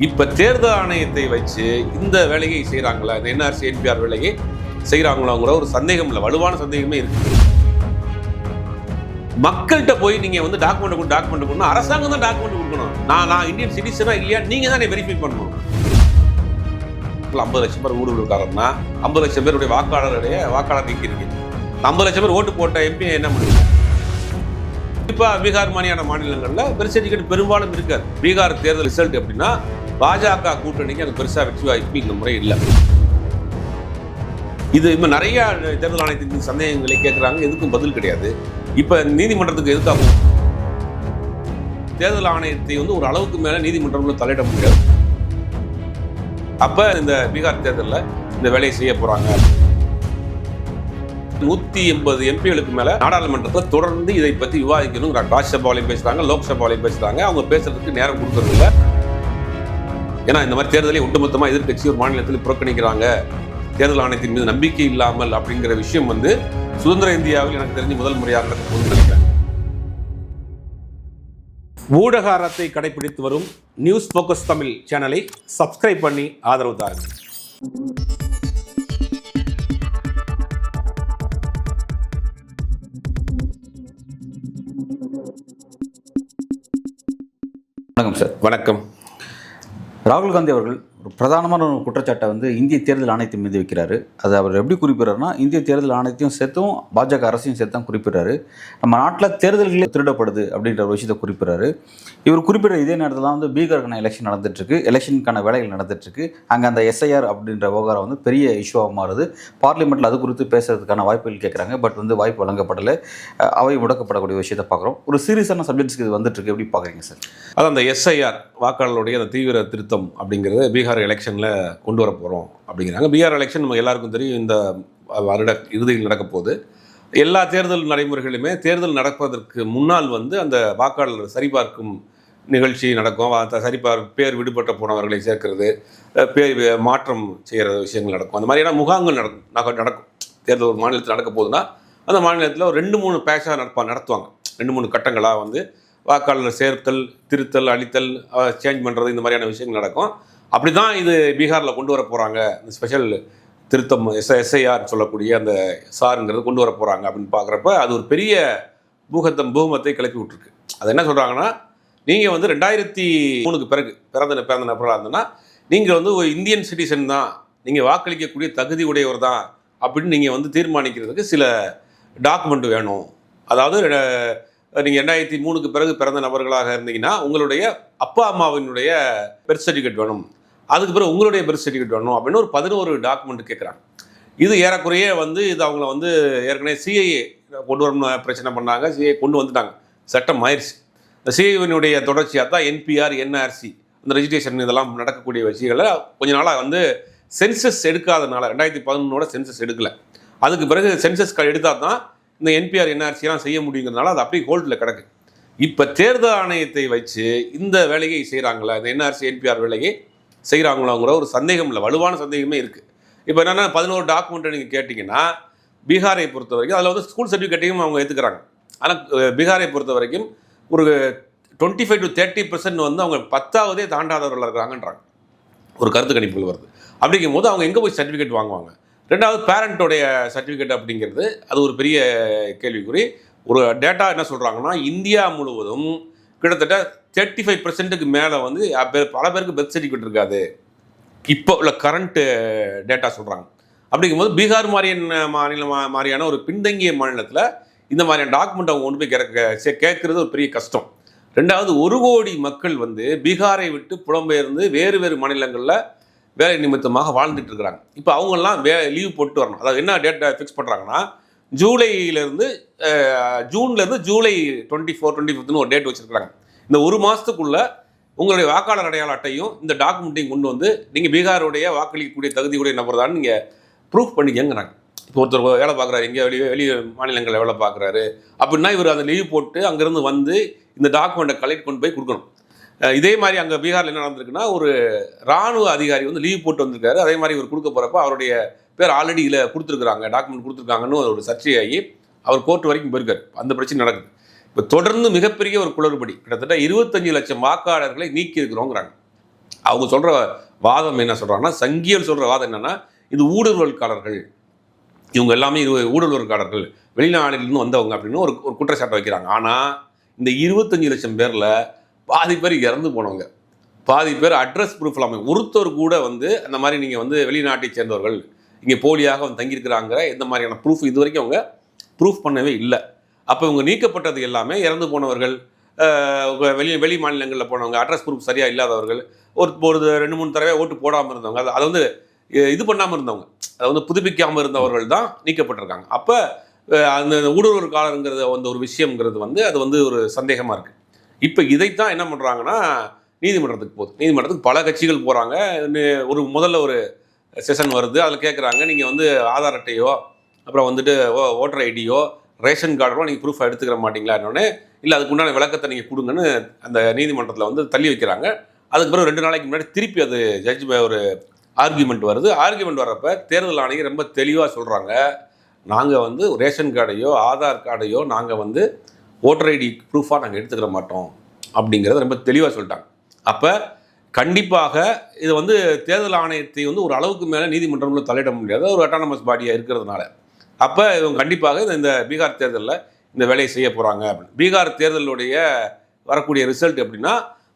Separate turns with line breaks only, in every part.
இப்ப தேர்தல் ஆணையத்தை வச்சு இந்த வேலையை செய்யறாங்களா, இந்த என்ஆர்சி என்பிஆர் வேலையை செய்யறாங்களாங்கிற ஒரு சந்தேகம் இல்லை, வலுவான சந்தேகமே இருக்கு. மக்கள்கிட்ட போய் நீங்க வந்து டாக்குமெண்ட் கொடுக்கணும், அரசாங்கம் தான் டாக்குமெண்ட் கொடுக்கணும். நான் இந்தியன் சிட்டிசனா இல்லையா நீங்க தான் வெரிஃபை பண்ணணும். 50 லட்சம் பேர் ஊடுருவல் இருக்காருன்னா 50 லட்சம் பேருடைய வாக்காளர் நீக்கிறீங்க. 50 லட்சம் பேர் ஓட்டு போட்ட எம்பி என்ன பண்ணுவீங்க? இப்போ பீகார் மாதிரியான மாநிலங்களில் பெர்த் சர்டிஃபிகேட் பெரும்பாலும் இருக்காது. பீகார் தேர்தல் ரிசல்ட் எப்படின்னா பாஜக கூட்டணிக்கு அது பெருசாக வெற்றி வாய்ப்பு இந்த முறை இல்லை. இது இப்போ நிறைய தேர்தல் ஆணையத்தின் சந்தேகங்களை கேட்குறாங்க, எதுக்கும் பதில் கிடையாது. இப்போ நீதிமன்றத்துக்கு எதுக்காகும்? தேர்தல் ஆணையத்தை வந்து ஒரு அளவுக்கு மேலே நீதிமன்றங்களும் தலையிட முடியாது. அப்போ இந்த பீகார் தேர்தலில் இந்த வேலையை செய்ய போகிறாங்க. 180 எம்பிகளுக்கு மேல நாடாளுமன்றத்தில் தொடர்ந்து இதை பத்தி விவாதிக்கணும். ராஜ்யசபாலையும் பேசுறாங்க, லோக்சபாலையும் பேசுறாங்க. அவங்க பேசுறதுக்கு நேரம் கொடுக்கறது இல்லை. ஏன்னா இந்த மாதிரி தேர்தலை ஒட்டுமொத்தமா எதிர்கட்சி ஒரு மாநிலத்தில் புறக்கணிக்கிறாங்க, தேர்தல் ஆணையத்தின் மீது நம்பிக்கை இல்லாமல் அப்படிங்கிற விஷயம் வந்து சுதந்திர இந்தியாவில் எனக்கு தெரிஞ்சு முதல் முறையாக நடக்கும் நினைக்கிறேன். ஊடக அறத்தை கடைபிடித்து வரும் நியூஸ் போக்கஸ் தமிழ் சேனலை சப்ஸ்கிரைப் பண்ணி ஆதரவு தாருங்கள்.
வணக்கம் சார்.
வணக்கம்.
ராகுல் காந்தி அவர்கள் ஒரு பிரதானமான ஒரு குற்றச்சாட்டை வந்து இந்திய தேர்தல் ஆணையத்தின் மீது வைக்கிறாரு. அது அவர் எப்படி குறிப்பிட்றாருன்னா, இந்திய தேர்தல் ஆணையத்தையும் சேர்த்தும் பாஜக அரசையும் சேர்த்து தான் குறிப்பிட்றாரு. நம்ம நாட்டில் தேர்தல்களே திருடப்படுது அப்படின்ற ஒரு விஷயத்தை குறிப்பிட்றாரு. இவர் குறிப்பிட்ட இதே நேரத்தில் வந்து பீகாருக்கான எலெக்ஷன் நடந்துட்டுருக்கு, எலெக்ஷனுக்கான வேலைகள் நடந்துட்டுருக்கு. அங்கே அந்த எஸ்ஐஆர் அப்படின்ற விவகாரம் வந்து பெரிய இஷ்யூவாக மாறுது. பார்லிமெண்ட்டில் அது குறித்து பேசுறதுக்கான வாய்ப்புகள் கேட்குறாங்க. பட் வந்து வாய்ப்பு வழங்கப்படலை, அவை முடக்கப்படக்கூடிய விஷயத்தை பார்க்குறோம். ஒரு சீரியஸான சப்ஜெக்ட்ஸ்க்கு இது வந்துட்டுருக்கு, எப்படி பார்க்குறீங்க சார்?
அது அந்த எஸ்ஐஆர் வாக்காளருடைய அந்த தீவிர திருத்தம் அப்படிங்கிறது பீகார் எலெக்ஷனில் கொண்டு வர போகிறோம் அப்படிங்கிறாங்க. பீகார் எலெக்ஷன் நம்ம எல்லாருக்கும் தெரியும், இந்த வருட இறுதியில் நடக்க போகுது. எல்லா தேர்தல் நடைமுறைகளுமே தேர்தல் நடப்பதற்கு முன்னால் வந்து அந்த வாக்காளர் சரிபார்க்கும் நிகழ்ச்சி நடக்கும். பேர் விடுபட்ட போனவர்களை சேர்க்கிறது, பேர் மாற்றம் செய்கிற விஷயங்கள் நடக்கும். அந்த மாதிரியான முகாம்கள் நடக்கும். தேர்தல் ஒரு மாநிலத்தில் நடக்க போகுதுன்னா அந்த மாநிலத்தில் ஒரு 2-3 பேஷாக நடத்துவாங்க. 2-3 கட்டங்களாக வந்து வாக்காளர் சேர்த்தல், திருத்தல், அழித்தல், சேஞ்ச் பண்ணுறது, இந்த மாதிரியான விஷயங்கள் நடக்கும். அப்படி தான் இது பீகாரில் கொண்டு வர போகிறாங்க. இந்த ஸ்பெஷல் திருத்தம் எஸ்ஐஆர் சொல்லக்கூடிய அந்த சாருங்கிறது கொண்டு வர போகிறாங்க அப்படின்னு பார்க்குறப்ப அது ஒரு பெரிய பூகத்தை கிளப்பி விட்டுருக்கு. அது என்ன சொல்கிறாங்கன்னா, நீங்கள் வந்து 2003 பிறகு பிறந்த நபர்களாக இருந்ததுன்னா நீங்கள் வந்து ஒரு இந்தியன் சிட்டிசன் தான், நீங்கள் வாக்களிக்கக்கூடிய தகுதி உடையவர் தான் அப்படின்னு நீங்கள் வந்து தீர்மானிக்கிறதுக்கு சில டாக்குமெண்ட் வேணும். அதாவது நீங்கள் 2003 பிறகு பிறந்த நபர்களாக இருந்தீங்கன்னா உங்களுடைய அப்பா அம்மாவினுடைய பெர்த் சர்டிஃபிகேட் வேணும், அதுக்கு பிறகு உங்களுடைய பெர்த் சர்டிஃபிகேட் வேணும் அப்படின்னு ஒரு 11 டாக்குமெண்ட் கேட்குறாங்க. இது ஏறக்குறைய வந்து இது அவங்கள வந்து ஏற்கனவே சிஐஏ கொண்டு வரணும்னு பிரச்சனை பண்ணாங்க. சிஐஏ கொண்டு வந்துட்டாங்க, சட்டம் ஆயிடுச்சு. இந்த சிஐஏனுடைய தொடர்ச்சியாக தான் என்பிஆர், என்ஆர்சி, அந்த ரெஜிஸ்ட்ரேஷன் இதெல்லாம் நடக்கக்கூடிய விஷயங்களை கொஞ்ச நாளாக வந்து சென்சஸ் எடுக்காதனால 2011 சென்சஸ் எடுக்கலை. அதுக்கு பிறகு சென்சஸ் எடுத்தால் தான் இந்த என்பிஆர், என்ஆர்சியெல்லாம் செய்ய முடியுங்கிறதுனால அது அப்படியே ஹோல்டில் கிடக்கு. இப்போ தேர்தல் ஆணையத்தை வச்சு இந்த வேலையை செய்கிறாங்களா, இந்த என்ஆர்சி என்பிஆர் வேலையை செய்கிறாங்களாங்கிற ஒரு சந்தேகம் இல்லை, வலுவான சந்தேகமே இருக்குது. இப்போ என்னென்னா 11 டாக்குமெண்ட்டை நீங்கள் கேட்டிங்கன்னா பீகாரை பொறுத்த வரைக்கும் அதில் வந்து ஸ்கூல் சர்டிஃபிகேட்டையும் அவங்க ஏற்றுக்கிறாங்க. ஆனால் பீகாரை பொறுத்த வரைக்கும் ஒரு 25 to 30% வந்து அவங்க 10ஆவதே தாண்டாதவர்கள் இருக்கிறாங்கன்றாங்க, ஒரு கருத்து கணிப்புகள் வருது. அப்படிங்கும் போது அவங்க எங்கே போய் சர்டிஃபிகேட் வாங்குவாங்க? ரெண்டாவது பேரண்ட்டோடைய சர்டிஃபிகேட் அப்படிங்கிறது அது ஒரு பெரிய கேள்விக்குறி. ஒரு டேட்டா என்ன சொல்கிறாங்கன்னா, இந்தியா முழுவதும் கிட்டத்தட்ட 35% மேலே வந்து பல பேருக்கு பெர்த் சர்டிஃபிகேட் இருக்காது, இப்போ உள்ள கரண்ட்டு டேட்டா சொல்கிறாங்க. அப்படிங்கும்போது பீகார் மாதிரியான ஒரு பின்தங்கிய மாநிலத்தில் இந்த மாதிரியான டாக்குமெண்ட் அவங்க கொண்டு போய் கேட்குறது ஒரு பெரிய கஷ்டம். ரெண்டாவது, 1 கோடி மக்கள் வந்து பீகாரை விட்டு புலம்பெயர்ந்து வேறு வேறு மாநிலங்களில் வேலை நிமித்தமாக வாழ்ந்துட்டு இருக்கிறாங்க. இப்போ அவங்கெல்லாம் லீவ் போட்டு வரணும். அதாவது என்ன டேட்டை ஃபிக்ஸ் பண்ணுறாங்கன்னா, ஜூன்லேருந்து ஜூலை 24-25 ஒரு டேட் வச்சுருக்காங்க. இந்த ஒரு மாதத்துக்குள்ளே உங்களுடைய வாக்காளர் அடையாள அட்டையும் இந்த டாக்குமெண்ட்டையும் கொண்டு வந்து நீங்கள் பீகாருடைய வாக்களிக்கக்கூடிய தகுதியுடைய நபர் தான் நீங்கள் ப்ரூஃப் பண்ணிக்கங்கிறாங்க. இப்போ ஒருத்தர் வேலை பார்க்குறாரு, எங்கேயோ வெளி மாநிலங்களில் வேலை பார்க்குறாரு அப்படின்னா இவர் அந்த லீவ் போட்டு அங்கேருந்து வந்து இந்த டாக்குமெண்ட்டை கலெக்ட் கொண்டு போய் கொடுக்கணும். இதே மாதிரி அங்கே பீகாரில் என்ன நடந்திருக்குன்னா, ஒரு இராணுவ அதிகாரி வந்து லீவ் போட்டு வந்திருக்காரு. அதே மாதிரி இவர் கொடுக்க போகிறப்ப அவருடைய பேர் ஆல்ரெடி இதில் கொடுத்துருக்குறாங்க, டாக்குமெண்ட் கொடுத்துருக்காங்கன்னு ஒரு சர்ச்சையாகி அவர் கோர்ட் வரைக்கும் போயிருக்காரு. அந்த பிரச்சனை நடக்குது. இப்போ தொடர்ந்து மிகப்பெரிய ஒரு குளறுபடி, கிட்டத்தட்ட 25 லட்சம் வாக்காளர்களை நீக்கி இருக்கிறோங்கிறாங்க. அவங்க சொல்கிற வாதம் என்ன சொல்கிறாங்கன்னா, சங்கியல் சொல்கிற வாதம் என்னென்னா, இது ஊடுருவல்காரர்கள், இவங்க எல்லாமே ஊடுருவல்காரர்கள், வெளிநாடுகளிலிருந்து வந்தவங்க அப்படின்னு ஒரு குற்றச்சாட்டை வைக்கிறாங்க. ஆனால் இந்த 25 லட்சம் பேரில் பாதி பேர் இறந்து போனவங்க, பாதி பேர் அட்ரஸ் ப்ரூஃப் இல்லாமல், ஒருத்தர் கூட வந்து அந்த மாதிரி நீங்கள் வந்து வெளிநாட்டை சேர்ந்தவர்கள் இங்கே போலியாக வந்து தங்கியிருக்கிறாங்கிற எந்த மாதிரியான ப்ரூஃப் இது வரைக்கும் அவங்க ப்ரூஃப் பண்ணவே இல்லை. அப்போ இவங்க நீக்கப்பட்டது எல்லாமே இறந்து போனவர்கள், வெளி மாநிலங்களில் போனவங்க, அட்ரஸ் ப்ரூஃப் சரியாக இல்லாதவர்கள், ஒரு 2-3 தடவை ஓட்டு போடாமல் இருந்தவங்க, அதை வந்து இது பண்ணாமல் இருந்தவங்க, அதை வந்து புதுப்பிக்காமல் இருந்தவர்கள் தான் நீக்கப்பட்டிருக்காங்க. அப்போ அந்த ஊடுருவல்காரங்கிறது அந்த ஒரு விஷயங்கிறது வந்து அது வந்து ஒரு சந்தேகமாக இருக்குது. இப்போ இதைத்தான் என்ன பண்ணுறாங்கன்னா, நீதிமன்றத்துக்கு போகுது. நீதிமன்றத்துக்கு பல கட்சிகள் போகிறாங்க. முதல்ல ஒரு செஷன் வருது, அதில் கேட்குறாங்க, நீங்கள் வந்து ஆதார் அட்டையோ அப்புறம் வந்துட்டு ஓட்டர் ஐடியோ ரேஷன் கார்டோ நீங்கள் ப்ரூஃப் எடுத்துக்கிற மாட்டீங்களா என்னொன்னே, இல்லை அதுக்கு உண்டான விளக்கத்தை நீங்கள் கொடுங்கன்னு அந்த நீதிமன்றத்தில் வந்து தள்ளி வைக்கிறாங்க. அதுக்கு பிறகு 2 நாளைக்கு முன்னாடி திருப்பி அது ஒரு ஆர்கியூமெண்ட் வருது. ஆர்கியூமெண்ட் வர்றப்ப தேர்தல் ஆணையம் ரொம்ப தெளிவாக சொல்கிறாங்க, நாங்கள் வந்து ரேஷன் கார்டையோ ஆதார் கார்டையோ நாங்கள் வந்து ஓட்டர் ஐடி ப்ரூஃபாக நாங்கள் எடுத்துக்கிற மாட்டோம் அப்படிங்கிறத ரொம்ப தெளிவாக சொல்லிட்டாங்க. அப்போ கண்டிப்பாக இது வந்து தேர்தல் ஆணையத்தை வந்து ஒரு அளவுக்கு மேலே நீதிமன்றங்களில் தலையிட முடியாத ஒரு அட்டானமஸ் பாடியாக இருக்கிறதுனால, அப்போ இவங்க கண்டிப்பாக இந்த பீகார் தேர்தலில் இந்த வேலையை செய்ய போகிறாங்க அப்படின்னு. பீகார் தேர்தலுடைய வரக்கூடிய ரிசல்ட் எப்படின்னா,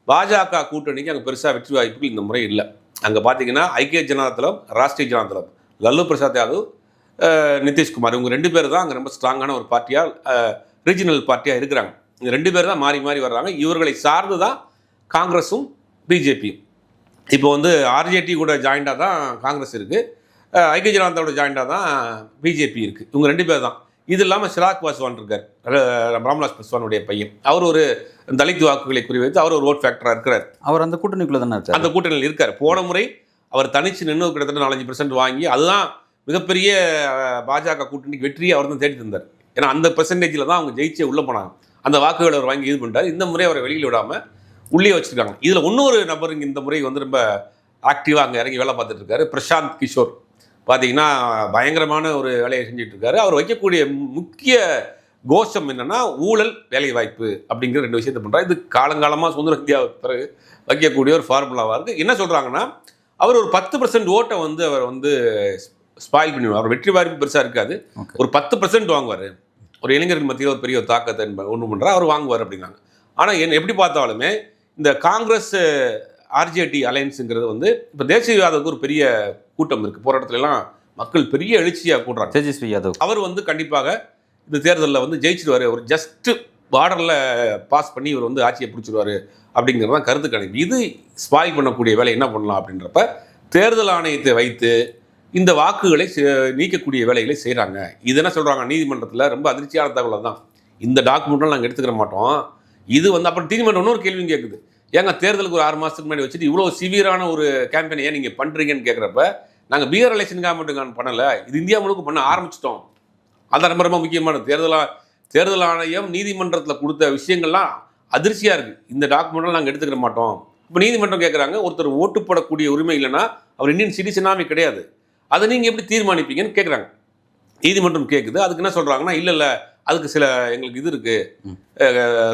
பாஜக கூட்டணிக்கு அங்கே பெருசாக வெற்றி வாய்ப்புகள் இந்த முறை இல்லை. அங்கே பார்த்தீங்கன்னா ஐக்கிய ஜனதாதளம், ராஷ்ட்ரிய ஜனதாதளம், லல்லு பிரசாத் யாதவ், நிதிஷ்குமார், இவங்க 2 பேர் தான் அங்கே ரொம்ப ஸ்ட்ராங்கான ஒரு பார்ட்டியாக, ரீஜனல் பார்ட்டியாக இருக்கிறாங்க. இந்த 2 பேர் தான் மாறி மாறி வர்றாங்க. இவர்களை சார்ந்து தான் காங்கிரஸும் பிஜேபியும். இப்போ வந்து ஆர்ஜேடி கூட ஜாயிண்டாக தான் காங்கிரஸ் இருக்குது, ஐக்கிய ஜனதாவோட ஜாயிண்டாக தான் பிஜேபி இருக்குது. இவங்க 2 பேர் தான். இது இல்லாமல் சிராக் பாஸ்வான் இருக்கார், ராம்விலாஸ் பாஸ்வானுடைய பையன். அவர் ஒரு தலித் வாக்குகளை குறிவைத்து அவர் ஒரு ஓட் ஃபேக்டராக இருக்கிறார்.
அவர் அந்த கூட்டணிக்குள்ளே தானே இருக்கார்.
அந்த கூட்டணியில் இருக்கார். போன முறை அவர் தனிச்சு நின்று கிட்டத்தட்ட 4-5% வாங்கி, அதுதான் மிகப்பெரிய பாஜக கூட்டணிக்கு வெற்றியை அவர் தான் தேடி தந்தார். ஏன்னா அந்த பெர்சன்டேஜில் தான் அவங்க ஜெயிச்சே உள்ளே போனாங்க. அந்த வாக்குகளை அவர் வாங்கி இது பண்ணிட்டார். இந்த முறை அவரை வெளியில் விடாமல் உள்ளே வச்சுருக்காங்க. இதில் இன்னொரு நபர் இந்த முறை வந்து ரொம்ப ஆக்டிவாக அங்கே இறங்கி வேலை பார்த்துட்டு இருக்காரு, பிரசாந்த் கிஷோர். பார்த்தீங்கன்னா பயங்கரமான ஒரு வேலையை செஞ்சுட்டு இருக்காரு. அவர் வைக்கக்கூடிய முக்கிய கோஷம் என்னென்னா, ஊழல் வேலை வாய்ப்பு அப்படிங்கிற 2 விஷயத்தை பண்ணுறாரு. இது காலங்காலமாக சுதந்திர இந்தியாவுக்கு பிறகு வைக்கக்கூடிய ஒரு ஃபார்முலாவாக இருக்குது. என்ன சொல்கிறாங்கன்னா, அவர் ஒரு 10% ஓட்டை வந்து அவர் வந்து ஸ்பாயில் பண்ணிடுவார். அவர் வெற்றி வாய்ப்பு பெருசாக இருக்காது, ஒரு 10% வாங்குவார். ஒரு இளைஞர்கள் மத்தியில் ஒரு பெரிய தாக்கத்தை ஒன்று பண்ணுறார், அவர் வாங்குவார் அப்படின்னாங்க. ஆனால் எப்படி பார்த்தாலுமே இந்த காங்கிரஸ் ஆர்ஜேடி அலையன்ஸுங்கிறது வந்து இப்போ தேசிய யாதவுக்கு ஒரு பெரிய கூட்டம் இருக்குது. போகிற இடத்துலலாம் மக்கள் பெரிய எழுச்சியாக கூடுறாங்க.
தேஜஸ்வி யாதவ் அவர்
வந்து கண்டிப்பாக இந்த தேர்தலில் வந்து ஜெயிச்சிடுவார், ஒரு ஜஸ்ட்டு பார்டரில் பாஸ் பண்ணி இவர் வந்து ஆட்சியை பிடிச்சிடுவார் அப்படிங்கிறது தான் கருத்து கணிப்பு. இது ஸ்பாயில் பண்ணக்கூடிய வேலை என்ன பண்ணலாம் அப்படின்றப்ப தேர்தல் ஆணையத்தை வைத்து இந்த வாக்குகளை நீக்கக்கூடிய வேலைகளை செய்கிறாங்க. இது என்ன சொல்கிறாங்க நீதிமன்றத்தில், ரொம்ப அதிர்ச்சியான தகவல் தான். இந்த டாக்குமெண்ட்லாம் நாங்கள் எடுத்துக்கிற மாட்டோம். இது வந்து அப்புறம் நீதிமன்றம் இன்னொரு கேள்வியும் கேட்குது, ஏங்க தேர்தலுக்கு ஒரு 6 மாதத்துக்கு முன்னாடி வச்சுட்டு இவ்வளோ சிவியரான ஒரு கேம்பெயின் ஏன் நீங்கள் பண்ணுறீங்கன்னு கேட்குறப்ப, நாங்கள் பீகார் எலெக்ஷனுக்காக மட்டும் பண்ணலை, இது இந்தியா முழுக்க பண்ண ஆரம்பிச்சிட்டோம். அது ரொம்ப ரொம்ப முக்கியமான தேர்தல் ஆணையம் நீதிமன்றத்தில் கொடுத்த விஷயங்கள்லாம் அதிர்ச்சியாக இருக்குது. இந்த டாக்குமெண்ட்லாம் நாங்கள் எடுத்துக்கிற மாட்டோம். இப்போ நீதிமன்றம் கேட்குறாங்க, ஒருத்தர் ஓட்டு போடக்கூடிய உரிமை இல்லைன்னா அவர் இந்தியன் சிட்டிசனாகவே கிடையாது, அதை நீங்கள் எப்படி தீர்மானிப்பீங்கன்னு கேட்குறாங்க. நீதிமன்றம் கேட்குது. அதுக்கு என்ன சொல்கிறாங்கன்னா, இல்லை அதுக்கு சில எங்களுக்கு இது இருக்குது,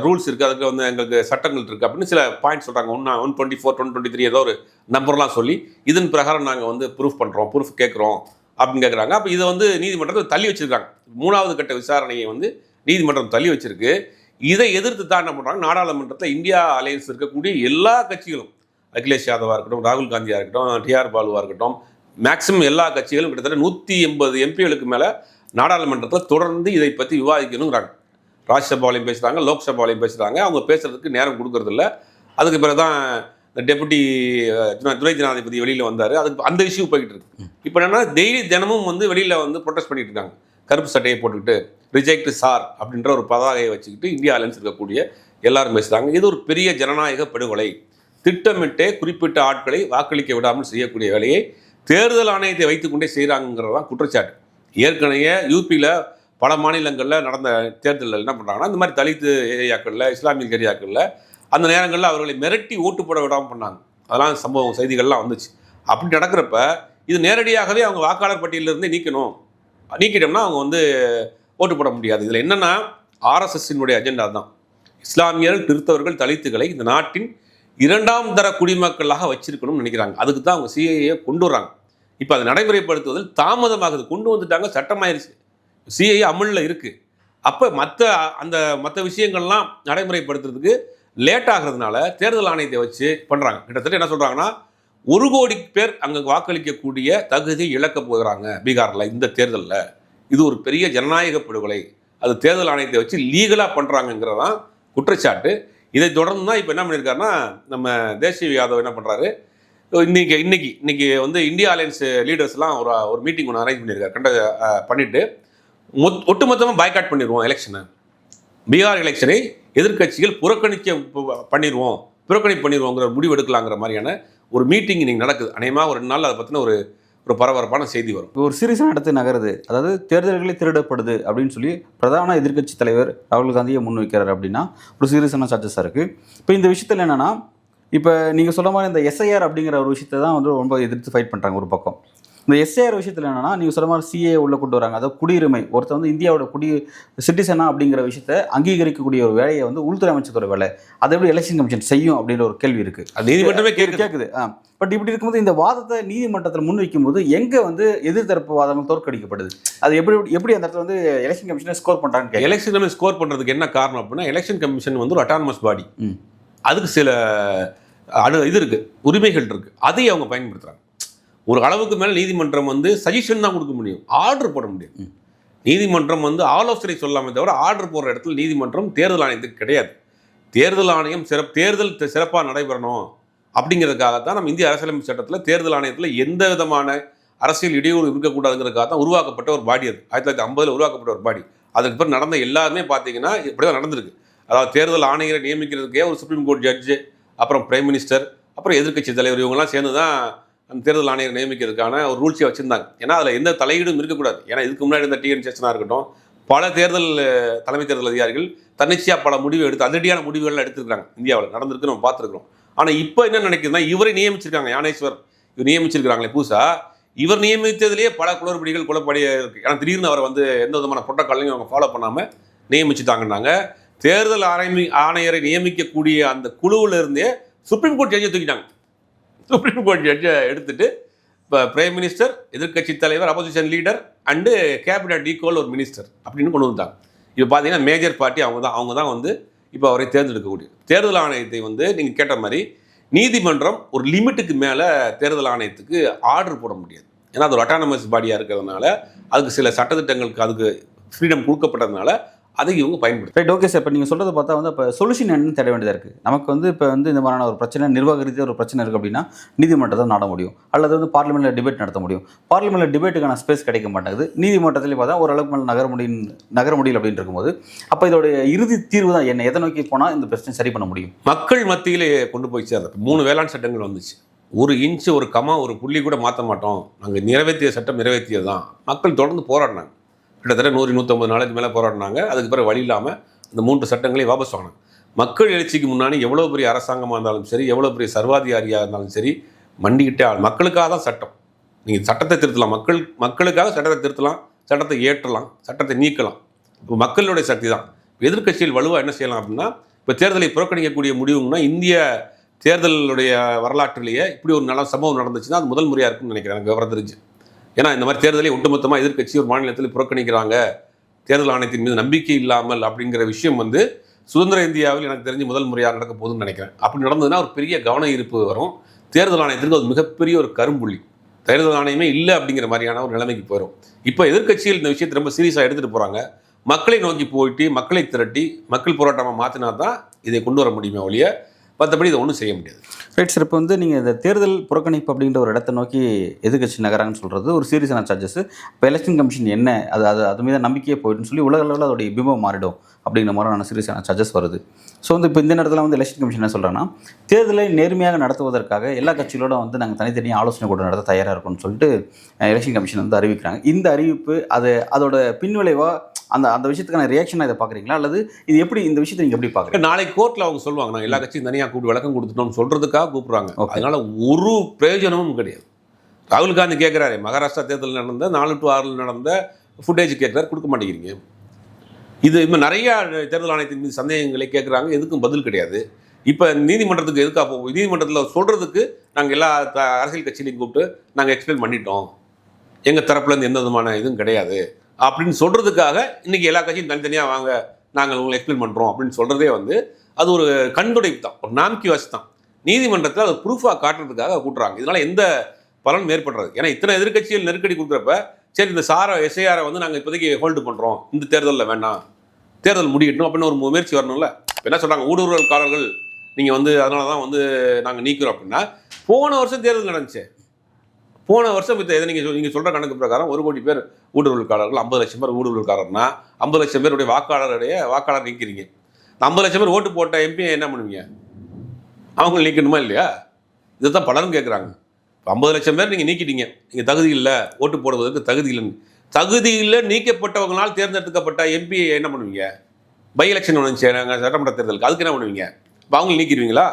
ரூல்ஸ் இருக்குது, அதுக்கு வந்து எங்களுக்கு சட்டங்கள் இருக்குது அப்படின்னு சில பாயிண்ட் சொல்கிறாங்க. 124, 123 ஏதோ ஒரு நம்பர்லாம் சொல்லி இதன் பிரகாரம் நாங்கள் வந்து ப்ரூஃப் கேட்குறோம் அப்படின்னு கேட்குறாங்க. அப்போ இதை வந்து நீதிமன்றத்தை தள்ளி வச்சுருக்காங்க. 3வது கட்ட விசாரணையை வந்து நீதிமன்றம் தள்ளி வச்சுருக்கு. இதை எதிர்த்து தான் என்ன பண்ணுறாங்க, நாடாளுமன்றத்தில் இந்தியா அலையன்ஸ் இருக்கக்கூடிய எல்லா கட்சிகளும், அகிலேஷ் யாதவாக இருக்கட்டும், ராகுல் காந்தியாக இருக்கட்டும், டிஆர் பாலுவாக இருக்கட்டும், மேக்ஸிமம் எல்லா கட்சிகளும் கிட்டத்தட்ட 180 எம்பிகளுக்கு மேலே நாடாளுமன்றத்தில் தொடர்ந்து இதை பற்றி விவாதிக்கணுங்கிறாங்க. ராஜ்யசபாலையும் பேசுகிறாங்க, லோக்சபாலையும் பேசுகிறாங்க. அவங்க பேசுகிறதுக்கு நேரம் கொடுக்கறதில்ல. அதுக்கு பிறகு தான் இந்த டெபுட்டி துணை ஜனாதிபதி வெளியில் வந்தார். அதுக்கு அந்த இஷ்யூ போய்கிட்டு இருக்கு. இப்போ என்னென்னா தினமும் வந்து வெளியில் வந்து ப்ரொட்டஸ்ட் பண்ணிட்டு இருக்காங்க, கருப்பு சட்டையை போட்டுக்கிட்டு ரிஜெக்ட் சார் அப்படின்ற ஒரு பதாகையை வச்சுக்கிட்டு இந்தியா அலையன்ஸ் இருக்கக்கூடிய எல்லாரும் பேசுகிறாங்க. இது ஒரு பெரிய ஜனநாயக படுகொலை. திட்டமிட்டே குறிப்பிட்ட ஆட்களை வாக்களிக்க விடாமல் செய்யக்கூடிய வேலையை தேர்தல் ஆணையத்தை வைத்துக்கொண்டே செய்கிறாங்கிறதான் குற்றச்சாட்டு. ஏற்கனவே யூபியில் பல மாநிலங்களில் நடந்த தேர்தலில் என்ன பண்ணுறாங்கன்னா, இந்த மாதிரி தலித்து ஏரியாக்களில், இஸ்லாமிய ஏரியாக்களில் அந்த நேரங்களில் அவர்களை மிரட்டி ஓட்டு போட விடாமல் பண்ணாங்க. அதெல்லாம் சம்பவம் செய்திகள்லாம் வந்துச்சு. அப்படி நடக்கிறப்ப இது நேரடியாகவே அவங்க வாக்காளர் பட்டியலிருந்தே நீக்கிட்டோம்னா அவங்க வந்து ஓட்டு போட முடியாது. இதில் என்னென்னா, ஆர்எஸ்எஸ்ஸினுடைய அஜெண்டா தான் இஸ்லாமியர்கள், கிறிஸ்தவர்கள், தலித்துகளை இந்த நாட்டின் இரண்டாம் தர குடிமக்களாக வச்சிருக்கணும்னு நினைக்கிறாங்க. அதுக்கு தான் அவங்க சிஏஏ கொண்டு வராங்க. இப்போ அதை நடைமுறைப்படுத்துவதில் தாமதமாகுது. கொண்டு வந்துட்டாங்க, சட்டமாயிருச்சு, சிஏஏ அமலில் இருக்குது. அப்போ மற்ற விஷயங்கள்லாம் நடைமுறைப்படுத்துறதுக்கு லேட் ஆகிறதுனால தேர்தல் ஆணையத்தை வச்சு பண்ணுறாங்க. கிட்டத்தட்ட என்ன சொல்கிறாங்கன்னா 1 கோடி பேர் அங்கே வாக்களிக்கக்கூடிய தகுதியை இழக்க போகிறாங்க பீகாரில் இந்த தேர்தலில். இது ஒரு பெரிய ஜனநாயக படுகொலை. அது தேர்தல் ஆணையத்தை வச்சு லீகலாக பண்ணுறாங்கங்கிறதான் குற்றச்சாட்டு. இதை தொடர்ந்து தான் இப்போ என்ன பண்ணியிருக்காருன்னா நம்ம தேசிய யாதவ் என்ன பண்ணுறாரு, இன்னைக்கு வந்து இந்தியா அலையன்ஸ் லீடர்ஸ்லாம் ஒரு மீட்டிங் ஒன்று அரேஞ்ச் பண்ணியிருக்காரு. பண்ணிவிட்டு ஒட்டுமொத்தமாக பாய்காட் பண்ணிடுவோம் எலெக்ஷனை, பீகார் எலெக்ஷனை எதிர்க்கட்சிகள் புறக்கணிப்புங்கிற முடிவு எடுக்கலாங்கிற மாதிரியான ஒரு மீட்டிங் இன்னைக்கு நடக்குது. அநேகமாக ஒரு 2 நாள் அதை பற்றின ஒரு பரபரப்பான செய்தி வரும்.
ஒரு சீரியஸான இடத்து நகருது, அதாவது தேர்தல்களே திருடப்படுது அப்படின்னு சொல்லி பிரதான எதிர்க்கட்சி தலைவர் ராகுல் காந்தியை முன்வைக்கிறார் அப்படின்னா ஒரு சீரியஸான சார்ஜஸாக இருக்குது. இப்போ இந்த விஷயத்தில் என்னென்னா, இப்போ நீங்கள் சொல்ல மாதிரி இந்த எஸ்ஐஆர் அப்படிங்கிற ஒரு விஷயத்தை தான் வந்து ரொம்ப எதிர்த்து ஃபைட் பண்ணுறாங்க ஒரு பக்கம். இந்த எஸ்ஐஆர் விஷயத்தில் என்னென்னா, நீங்கள் சொல்ல மாதிரி சிஏ உள்ளே கொண்டு வராங்க, அதாவது குடியுரிமை, ஒருத்தர் வந்து இந்தியாவோட சிட்டிசனா அப்படிங்கிற விஷயத்தை அங்கீகரிக்கக்கூடிய ஒரு வேலையை வந்து உள்துறை அமைச்சரோட வேலை, அதை எப்படி எலெக்ஷன் கமிஷன் செய்யும் அப்படின்ற ஒரு கேள்வி இருக்குது.
அது நீதிமன்றமே கேட்குது.
பட் இப்படி இருக்கும்போது இந்த வாதத்தை நீதிமன்றத்தில் முன்வைக்கும் போது எங்கே வந்து எதிர்த்தரப்பு வாதங்கள் தோற்கடிக்கப்படுது, அது எப்படி அந்த இடத்துல வந்து எலெக்ஷன் கமிஷனை ஸ்கோர் பண்ணுறாங்க.
எலெக்ஷன் கமிஷன் ஸ்கோர் பண்ணுறதுக்கு என்ன காரணம் அப்படின்னா, எலெக்ஷன் கமிஷன் வந்து ஒரு அட்டானமஸ் பாடி, அதுக்கு சில இது இருக்குது, உரிமைகள் இருக்குது, அதையும் அவங்க பயன்படுத்துகிறாங்க. ஒரு அளவுக்கு மேலே நீதிமன்றம் வந்து சஜஷன் தான் கொடுக்க முடியும், ஆர்டர் போட முடியும். நீதிமன்றம் வந்து ஆலோசனை சொல்லாமே தவிர ஆர்டர் போடுற இடத்துல நீதிமன்றம் தேர்தல் ஆணையத்துக்கு கிடையாது. தேர்தல் ஆணையம் தேர்தல் சிறப்பாக நடைபெறணும் அப்படிங்கிறதுக்காகத்தான் நம்ம இந்திய அரசியலமைப்பு சட்டத்தில் தேர்தல் ஆணையத்தில் எந்த விதமான அரசியல் இடையூறு இருக்கக்கூடாதுங்கிறதுக்காக தான் உருவாக்கப்பட்ட ஒரு பாடி. அது 1950 உருவாக்கப்பட்ட ஒரு பாடி. அதுக்கு பிறகு நடந்த எல்லாருமே பார்த்தீங்கன்னா இப்படி தான் நடந்திருக்கு. அதாவது தேர்தல் ஆணையரை நியமிக்கிறதுக்கே ஒரு சுப்ரீம் கோர்ட் ஜட்ஜு, அப்புறம் பிரைம் மினிஸ்டர், அப்புறம் எதிர்க்கட்சி தலைவர், இவங்கெல்லாம் சேர்ந்து தான் அந்த தேர்தல் ஆணையரை நியமிக்கிறதுக்கான ஒரு ரூல்ஸை வச்சுருந்தாங்க. ஏன்னா அதில் எந்த தலையீடும் இருக்கக்கூடாது. ஏன்னா இதுக்கு முன்னாடி இந்த டிஎன் சேஷனாக இருக்கட்டும், பல தலைமை தேர்தல் அதிகாரிகள் தன்னிச்சையாக பல முடிவு எடுத்து அதிரடியான முடிவுகள்லாம் எடுத்துருக்காங்க. இந்தியாவில் நடந்திருக்கு, நம்ம பார்த்துருக்குறோம். ஆனால் இப்போ என்ன நினைக்குதுன்னா, இவரை நியமிச்சிருக்காங்க, யானேஸ்வர் இவர் நியமிச்சிருக்கிறாங்களே புதுசாக, இவர் நியமித்ததுலேயே பல குளறுபடிகள் குழப்படியாக இருக்குது. ஏன்னா திடீர்னு அவரை வந்து எந்த விதமான புரோட்டோக்காலையும் அவங்க ஃபாலோ பண்ணாமல் நியமிச்சுட்டாங்கன்னாங்க. தேர்தல் ஆணையரை நியமிக்கக்கூடிய அந்த குழுவில் இருந்தே சுப்ரீம் கோர்ட் ஜட்ஜை தூக்கிட்டாங்க. சுப்ரீம் கோர்ட் ஜட்ஜை எடுத்துட்டு இப்போ பிரைம் மினிஸ்டர், எதிர்க்கட்சி தலைவர், opposition leader and cabinet equal ஒரு மினிஸ்டர் அப்படின்னு கொண்டு வந்துட்டாங்க. இப்போ பார்த்தீங்கன்னா மேஜர் பார்ட்டி அவங்க தான் வந்து இப்போ அவரை தேர்ந்தெடுக்கக்கூடிய தேர்தல் ஆணையத்தை வந்து நீங்கள் கேட்ட மாதிரி நீதிமன்றம் ஒரு லிமிட்டுக்கு மேலே தேர்தல் ஆணையத்துக்கு ஆர்டர் போட முடியாது. ஏன்னா அது ஒரு அட்டானமஸ் பாடியாக இருக்கிறதுனால, அதுக்கு சில சட்டத்திட்டங்களுக்கு அதுக்கு ஃப்ரீடம் கொடுக்கப்பட்டதுனால அதை இவங்க பயன்படுத்து.
Right, okay sir. இப்போ நீங்கள் சொல்கிறத பார்த்தா வந்து இப்போ சொல்யூஷன் என்னன்னு தேட வேண்டியதாக இருக்குது. நமக்கு வந்து இப்போ வந்து இந்த மாதிரியான ஒரு பிரச்சனை, நிர்வாக ரீதியாக ஒரு பிரச்சனை இருக்குது அப்படின்னா நீதிமன்றத்தை நாட முடியும், அல்லது வந்து பார்லிமெண்ட்டில் டிபேட் நடத்த முடியும். பார்லிமெண்ட்டில் டிபேட்டுக்கான ஸ்பேஸ் கிடைக்க மாட்டேங்குது. நீதிமன்றத்தில் பார்த்தா ஓரளவுக்கு மேலே நகர முடியல அப்படின்னு இருக்கும்போது, அப்போ இதோடைய இறுதி தீர்வு தான் என்ன, எதை நோக்கி போனால் இந்த பிரச்சனை சரி பண்ண முடியும்?
மக்கள் மத்தியிலே கொண்டு போய் சேர்றது. 3 வேளாண் சட்டங்கள் வந்துச்சு. 1 இன்ச்சு, 1 கமா, 1 புள்ளி கூட மாற்ற மாட்டோம், நாங்கள் நிறைவேற்றிய சட்டம் நிறைவேற்றியது தான். மக்கள் தொடர்ந்து போராடினாங்க. கிட்டத்தட்ட 100-150 நாளைக்கு மேலே போராடினாங்க. அதுக்கு பிறகு வழி இல்லாமல் இந்த 3 சட்டங்களையும் வாபஸ் வாங்கினாங்க. மக்கள் எழுச்சிக்கு முன்னாடி எவ்வளோ பெரிய அரசாங்கமாக இருந்தாலும் சரி, எவ்வளோ பெரிய சர்வாதிகாரியாக இருந்தாலும் சரி, மண்டிக்கிட்டே மக்களுக்காக தான் சட்டம். நீங்கள் சட்டத்தை திருத்தலாம், மக்களுக்காக சட்டத்தை திருத்தலாம், சட்டத்தை ஏற்றலாம், சட்டத்தை நீக்கலாம். இப்போ மக்களுடைய சக்தி தான். எதிர்க்கட்சிகள் வலுவாக என்ன செய்யலாம் அப்படின்னா, இப்போ தேர்தலை புறக்கணிக்கக்கூடிய முடிவுங்கன்னா, இந்திய தேர்தலுடைய வரலாற்றிலேயே இப்படி ஒரு நல்ல சம்பவம் நடந்துச்சுன்னா அது முதல் முறையாக இருக்குன்னு நினைக்கிறேன், எனக்கு விவரம் தெரிஞ்சு. ஏன்னா இந்த மாதிரி தேர்தலை ஒட்டுமொத்தமாக எதிர்க்கட்சி ஒரு மாநிலத்தில் புறக்கணிக்கிறாங்க, தேர்தல் ஆணையத்தின் மீது நம்பிக்கை இல்லாமல் அப்படிங்கிற விஷயம் வந்து சுதந்திர இந்தியாவில் எனக்கு தெரிஞ்சு முதல் முறையாக நடக்க போகுதுன்னு நினைக்கிறேன். அப்படி நடந்ததுன்னா ஒரு பெரிய கவன ஈர்ப்பு வரும். தேர்தல் ஆணையத்திற்கு அது மிகப்பெரிய ஒரு கரும்புள்ளி. தேர்தல் ஆணையமே இல்லை அப்படிங்கிற மாதிரியான ஒரு நிலைமைக்கு போயிடும். இப்போ எதிர்க்கட்சிகள் இந்த விஷயத்தை ரொம்ப சீரியஸாக எடுத்துகிட்டு போகிறாங்க. மக்களை நோக்கி போயிட்டு மக்களை திரட்டி மக்கள் போராட்டமாக மாற்றினா தான் இதை கொண்டு வர முடியுமே ஒழிய மற்றபடி இதை ஒன்றும் செய்ய முடியாது.
Right sir. இப்போ வந்து நீங்கள் இந்த தேர்தல் புறக்கணிப்பு அப்படின்ற ஒரு இடத்த நோக்கி எதிர்க்கட்சி நகராங்கன்னு சொல்கிறது ஒரு சீரியஸான சார்ஜஸ். இப்போ எலெக்ஷன் கமிஷன் என்ன, அது மீது நம்பிக்கையே போயிட்டுன்னு சொல்லி உலக அளவில் அதோடைய பிம்பம் மாறிடும் அப்படிங்கிற மாதிரியான சீரியஸான சார்ஜஸ் வருது. ஸோ வந்து இப்போ இந்த நேரத்தில் வந்து எலெக்ஷன் கமிஷன் என்ன சொல்கிறாங்கன்னா, தேர்தலை நேர்மையாக நடத்துவதற்காக எல்லா கட்சிகளோட வந்து நாங்கள் தனித்தனியாக ஆலோசனை கூட நடத்த தயாராக இருக்கோம்னு சொல்லிட்டு எலெக்ஷன் கமிஷன் வந்து அறிவிக்கிறாங்க. இந்த அறிவிப்பு அதோட பின்விளைவாக அந்த விஷயத்துக்கான ரியாக்ஷனாக இதை பார்க்குறீங்களா, அல்லது இது எப்படி இந்த விஷயத்தை நீங்கள் எப்படி பார்க்குறீங்க?
நாளைக்கு கோர்ட்டில் அவங்க சொல்லுவாங்க, நாங்கள் எல்லா கட்சியும் தனியாக கூப்பிட்டு விளக்கம் கொடுத்துட்டோம்னு சொல்கிறதுக்காக கூப்பிட்றாங்க. அதனால் ஒரு பிரயோஜனமும் கிடையாது. ராகுல் காந்தி கேட்குறாரு, மகாராஷ்டிரா தேர்தல் நடந்த 4 to 6 நடந்த ஃபுட்டேஜ் கேட்குறாரு, கொடுக்க மாட்டேங்கிறீங்க. இது இப்போ நிறையா தேர்தல் ஆணையத்தின் மீது சந்தேகங்களை கேட்குறாங்க, எதுக்கும் பதில் கிடையாது. இப்போ நீதிமன்றத்துக்கு எதுக்காக போவோம்? நீதிமன்றத்தில் சொல்கிறதுக்கு நாங்கள் எல்லா அரசியல் கட்சியிலையும் கூப்பிட்டு நாங்கள் எக்ஸ்பிளைன் பண்ணிட்டோம், எங்கள் தரப்புலேருந்து எந்த விதமான இதுவும் கிடையாது அப்படின்னு சொல்கிறதுக்காக இன்றைக்கி எல்லா கட்சியும் தனித்தனியாக வாங்க நாங்கள் உங்களை எக்ஸ்பிளைன் பண்ணுறோம் அப்படின்னு சொல்கிறதே வந்து அது ஒரு கண்துடைப்பு தான், ஒரு நாம்கி வாசி தான். நீதிமன்றத்தில் அதை ப்ரூஃபாக காட்டுறதுக்காக கூட்டுறாங்க. இதனால் எந்த பலனும் ஏற்படுறது? ஏன்னா இத்தனை எதிர்க்கட்சிகள் நெருக்கடி கொடுக்குறப்ப சரி இந்த எஸ்ஐஆரை வந்து நாங்கள் இப்போதைக்கு ஹோல்டு பண்ணுறோம், இந்த தேர்தலில் வேண்டாம், தேர்தல் முடியட்டும் அப்படின்னு ஒரு முயற்சி வரணும்ல. இப்போ என்ன சொல்கிறாங்க, ஊடுருவல்காரர்கள் நீங்கள் வந்து அதனால தான் வந்து நாங்கள் நீக்கிறோம் அப்படின்னா, போன வருஷம் தேர்தல் நடந்துச்சு. போன வருஷம் இப்போ எதை நீங்கள் சொல்கிற கணக்கு பிரகாரம் 1 கோடி பேர் ஊடுருவல்காரர்கள், 50 லட்சம் பேர் ஊடுருவல்காரர்னா 50 லட்சம் பேருடைய வாக்காளர் நீக்கிறீங்க. 50 லட்சம் பேர் ஓட்டு போட்ட எம்பியை என்ன பண்ணுவீங்க? அவங்க நீக்கணுமா இல்லையா? இதை தான் பலரும் கேட்குறாங்க. 50 லட்சம் பேர் நீங்கள் நீக்கிட்டீங்க, நீங்கள் தகுதி இல்லை, ஓட்டு போடுவதற்கு தகுதி இல்லைன்னு. தகுதி இல்லை நீக்கப்பட்டவங்களால் தேர்ந்தெடுக்கப்பட்ட எம்பியை என்ன பண்ணுவீங்க? பை எலெக்ஷன் வந்துச்சு நாங்கள் சட்டமன்ற தேர்தலுக்கு, அதுக்கு என்ன பண்ணுவீங்க? இப்போ அவங்களை நீக்கிடுவீங்களா?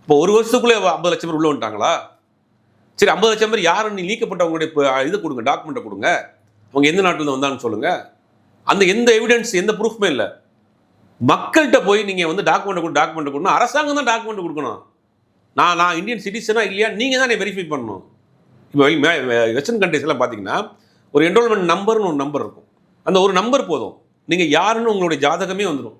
இப்போ ஒரு வருஷத்துக்குள்ளே 50 லட்சம் பேர் உள்ளே வந்துட்டாங்களா? சரி, 50 லட்சம் பேர் யாரும் நீக்கப்பட்டவங்களுடைய இது கொடுங்க, டாக்குமெண்ட்டை கொடுங்க, அவங்க எந்த நாட்டில் வந்தான்னு சொல்லுங்கள். அந்த எந்த எவிடன்ஸ், எந்த ப்ரூஃப்மே இல்லை. மக்கள்கிட்ட போய் நீங்கள் வந்து டாக்குமெண்ட் கொடுக்கணும், அரசாங்கம் தான் டாக்குமெண்ட் கொடுக்கணும். நான் இந்தியன் சிட்டிசனா இல்லையா நீங்கள் தான் வெரிஃபை பண்ணணும். இப்போ வெஸ்டர்ன் கண்ட்ரிஸ் எல்லாம் பார்த்தீங்கன்னா ஒரு என்ரோல்மெண்ட் நம்பர்னு ஒரு நம்பர் இருக்கும். அந்த ஒரு நம்பர் போதும், நீங்கள் யாருன்னு உங்களுடைய ஜாதகமே வந்துடும்.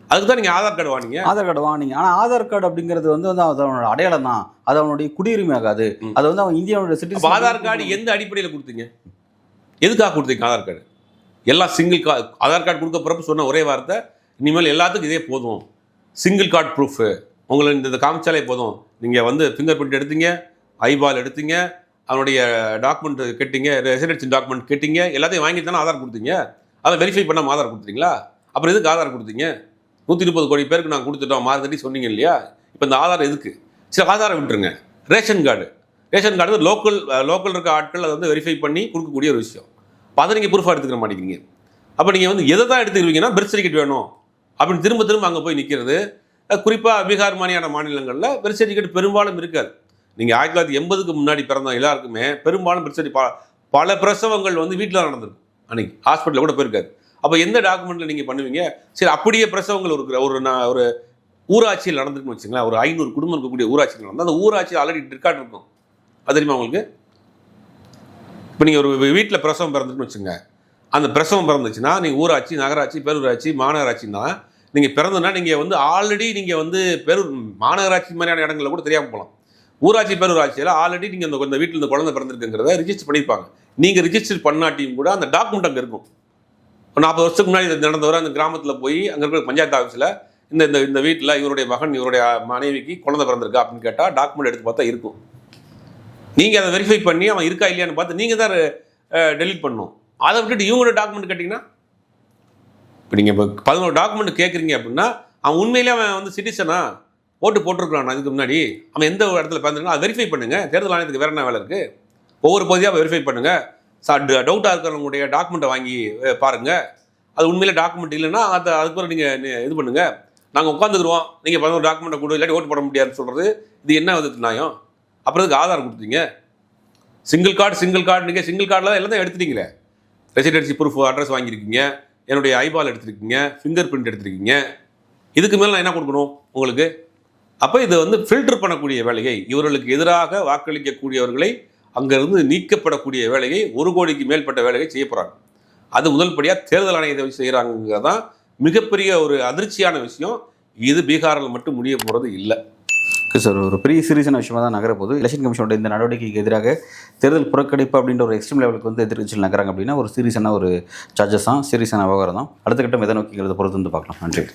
அதுக்கு தான் நீங்கள் ஆதார் கார்டு வாங்கினீங்க.
ஆனால் ஆதார் கார்டு அப்படிங்கிறது வந்து அதனோட அடையாளம் தான், அது அவனுடைய குடியுரிமை ஆகாது. அது வந்து அவன் இந்தியாவோட சிட்டிசன்.
ஆதார் கார்டு எந்த அடிப்படையில் கொடுத்தீங்க? எதுக்காக கொடுத்தீங்க ஆதார் கார்டு? எல்லாம் சிங்கிள் ஆதார் கார்டு கொடுக்க போகிறப்ப சொன்ன ஒரே வார்த்தை, இனிமேல் எல்லாத்துக்கும் இதே போதும், சிங்கிள் கார்டு ப்ரூஃபு உங்களை இந்த காமிச்சாலே போதும். நீங்கள் வந்து ஃபிங்கர் பிரிண்ட் எடுத்தீங்க, ஐபால் எடுத்தீங்க, அவனுடைய டாக்குமெண்ட் கேட்டீங்க, ரெசிடென்சி டாக்குமெண்ட் கேட்டீங்க, எல்லாத்தையும் வாங்கிட்டு தானே ஆதார் கொடுத்தீங்க. அதை வெரிஃபை பண்ணாமல் ஆதார் கொடுத்துட்டீங்களா? அப்புறம் எதுக்கு ஆதார் கொடுத்தீங்க? 130 கோடி பேருக்கு நாங்கள் கொடுத்துட்டோம் மாறுதட்டி சொன்னீங்க இல்லையா? இப்போ இந்த ஆதார் எதுக்கு? சரி, ஆதாரம் விட்டுருங்க. ரேஷன் கார்டு லோக்கல் இருக்க ஆட்கள் அதை வந்து வெரிஃபை பண்ணி கொடுக்கக்கூடிய ஒரு விஷயம். இப்போ அதை நீங்கள் ப்ரூஃபாக எடுத்துக்கிற மாட்டேங்கிறீங்க. அப்போ நீங்கள் வந்து எதை தான் எடுத்துக்கிருவீங்கன்னா பெர்த் சர்டிஃபிகேட் வேணும் அப்படின்னு திரும்ப அங்கே போய் நிற்கிறது. குறிப்பாக பீகார் மாதிரியான மாநிலங்களில் பெர்த் சர்டிஃபிகேட் பெரும்பாலும் இருக்காது. நீங்கள் 1980க்கு முன்னாடி பிறந்த எல்லாருக்குமே பெரும்பாலும் பெர்த் சர்டிஃபிகேட், பல பிரசவங்கள் வந்து வீட்டில் நடந்திருக்கும், அன்றைக்கி ஹாஸ்பிட்டலில் கூட போயிருக்காது. அப்போ எந்த டாக்குமெண்ட்டில் நீங்கள் பண்ணுவீங்க? சரி, அப்படியே பிரசவங்கள் ஒரு ஊராட்சியில் நடந்துருக்குன்னு வச்சுங்களேன், ஒரு 500 குடும்பம் இருக்கக்கூடிய ஊராட்சியில் நடந்தால் அந்த ஊராட்சியில் ஆல்ரெடி ரெக்கார்ட் இருக்கும். அது தெரியுமா உங்களுக்கு? இப்போ நீங்கள் ஒரு வீட்டில் பிரசவம் பிறந்துட்டுன்னு வச்சுங்க, அந்த பிரசவம் பிறந்துச்சுன்னா நீங்கள் ஊராட்சி, நகராட்சி, பேரூராட்சி, மாநகராட்சின்னா நீங்கள் பிறந்ததுன்னா நீங்கள் வந்து ஆல்ரெடி நீங்கள் வந்து மாநகராட்சி மாதிரியான இடங்களில் கூட தெரியாமல் போகலாம். ஊராட்சி, பேரூராட்சியில் ஆல்ரெடி நீங்கள் இந்த வீட்டில் இந்த குழந்தை பிறந்திருக்குங்கிறத ரிஜிஸ்டர் பண்ணியிருப்பாங்க. நீங்கள் ரிஜிஸ்டர் பண்ணாட்டியும் கூட அந்த டாக்குமெண்ட் அங்கே இருக்கும். 40 வருஷத்துக்கு முன்னாடி நடந்தவரை அந்த கிராமத்தில் போய் அங்கே இருக்கிற பஞ்சாயத்து ஆஃபீஸில் இந்த வீட்டில் இவருடைய மகன், இவருடைய மனைவிக்கு குழந்தை பிறந்திருக்கா அப்படின்னு கேட்டால் டாக்குமெண்ட் எடுத்து பார்த்தா இருக்கும். நீங்கள் அதை வெரிஃபை பண்ணி அவன் இருக்கா இல்லையான்னு பார்த்து நீங்கள் தான் டெலிட் பண்ணணும். அதை விட்டுட்டு இவங்களோட டாக்குமெண்ட் கேட்டிங்கன்னா, இப்போ நீங்கள் இப்போ 11 டாக்குமெண்ட் கேட்குறீங்க அப்படின்னா அவன் உண்மையிலே அவன் வந்து சிட்டிசனா, ஓட்டு போட்டிருக்கிறான் அதுக்கு முன்னாடி, அவன் எந்த ஒரு இடத்துல பிறந்திருக்கான் அதை வெரிஃபை பண்ணுங்கள். தேர்தல் ஆணையத்துக்கு வேறு என்ன வேலை இருக்குது? ஒவ்வொரு பகுதியாக வெரிஃபை பண்ணுங்கள். டவுட்டாக இருக்கிறவங்களுடைய டாக்குமெண்ட்டை வாங்கி பாருங்கள். அது உண்மையிலே டாக்குமெண்ட் இல்லைன்னா அதுக்கப்புறம் நீங்கள் இது பண்ணுங்கள், நாங்கள் உட்காந்துக்குருவோம், நீங்கள் 11 டாக்குமெண்ட்டை கொடு, இல்லாட்டி ஓட்டு போட முடியாதுன்னு சொல்கிறது இது என்ன வந்து நியாயம்? அப்புறம் இதுக்கு ஆதார் கொடுத்தீங்க. சிங்கிள் கார்டு நீங்கள் சிங்கிள் கார்டில் தான் எல்லாம் தான் எடுத்துட்டீங்களே. ரெசிடென்சி ப்ரூஃப், அட்ரஸ் வாங்கியிருக்கீங்க, என்னுடைய ஐபால் எடுத்துருக்கீங்க, ஃபிங்கர் பிரிண்ட் எடுத்துருக்கீங்க. இதுக்கு மேலே நான் என்ன கொடுக்கணும் உங்களுக்கு? அப்போ இது வந்து ஃபில்டர் பண்ணக்கூடிய வேலையை, இவர்களுக்கு எதிராக வாக்களிக்கக்கூடியவர்களை அங்கேருந்து நீக்கப்படக்கூடிய வேலையை, 1 கோடிக்கு மேற்பட்ட வேலையை செய்ய போகிறாங்க. அது முதல் படியாக தேர்தல் ஆணையத்தை வச்சு செய்கிறாங்கிறது தான் மிகப்பெரிய ஒரு அதிர்ச்சியான விஷயம். இது பீகாரில் மட்டும் முடிய போகிறது இல்லை.
ஓகே சார், ஒரு பெரிய சீரியஸான விஷயமா தான் நகரப்போகுது. எலெக்ஷன் கமிஷனோட இந்த நடவடிக்கைக்கு எதிராக தேர்தல் புறக்கணிப்பு அப்படின்ற ஒரு எக்ஸ்ட்ரீம் லெவலுக்கு வந்து எதிர்கட்சியில் நகராங்க அப்படின்னா ஒரு சீரியஸான ஒரு சார்ஜஸ் தான், சீரியஸான விவகாரம் தான். அடுத்த கட்டம் எதை நோக்கிங்கிறத பொறுத்து வந்து பார்க்கலாம். நன்றி.